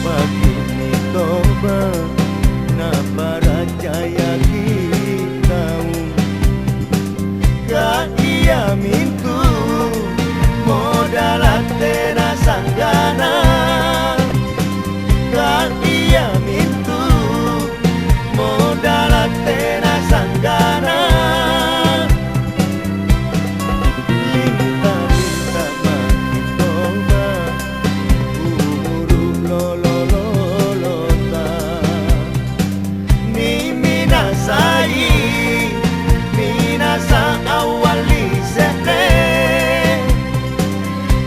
Pakini toba na paracaya kita Kaya mintu modalate na sanggana Kaya mintu modalate na sanggana Linta-linta makitoba Uruk lolololota Ni minasai Minasa awali sehre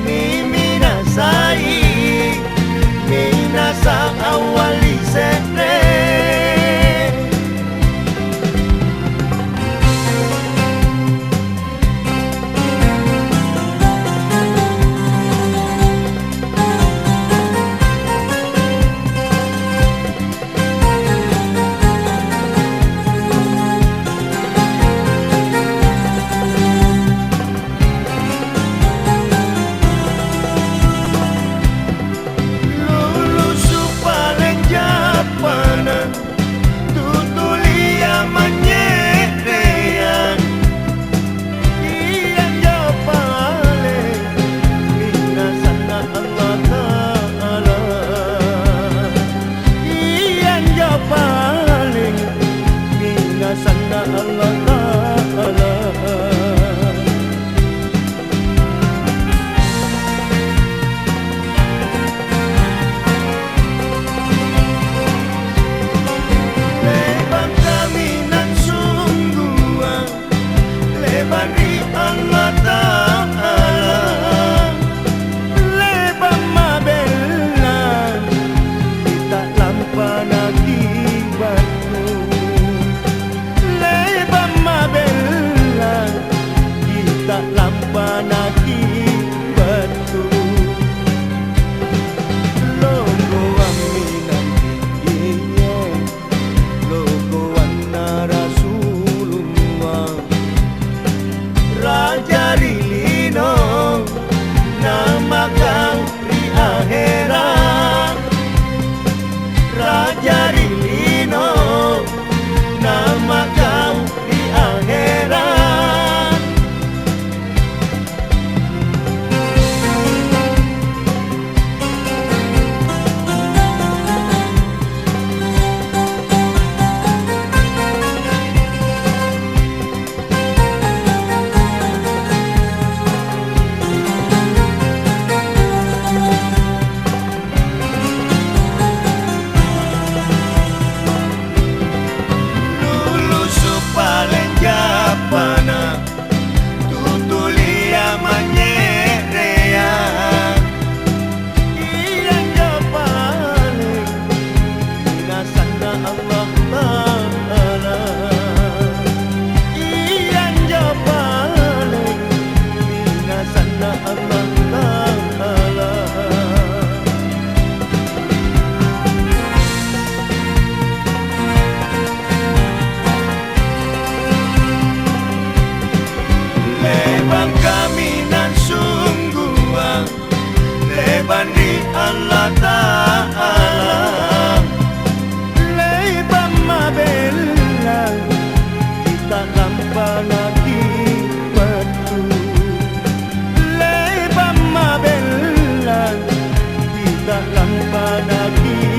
Ni minasai Minasa awali sehre Sana Allah Ta'ala Leban kami nan sungguh Leban ri Allah Ta'ala Leban mabelan Kita lampa nakibatmu Kita lampa naki batu Logo aminan tingginya Logo anna Rasulullah Raja Rilino Nama kau di akhirat Raja Rilino Nama kau di akhirat Leban kami nan sungguh Leban di Allah Ta'ala Leban mabela Kita lampa lagi batu Leban mabela Kita lampa lagi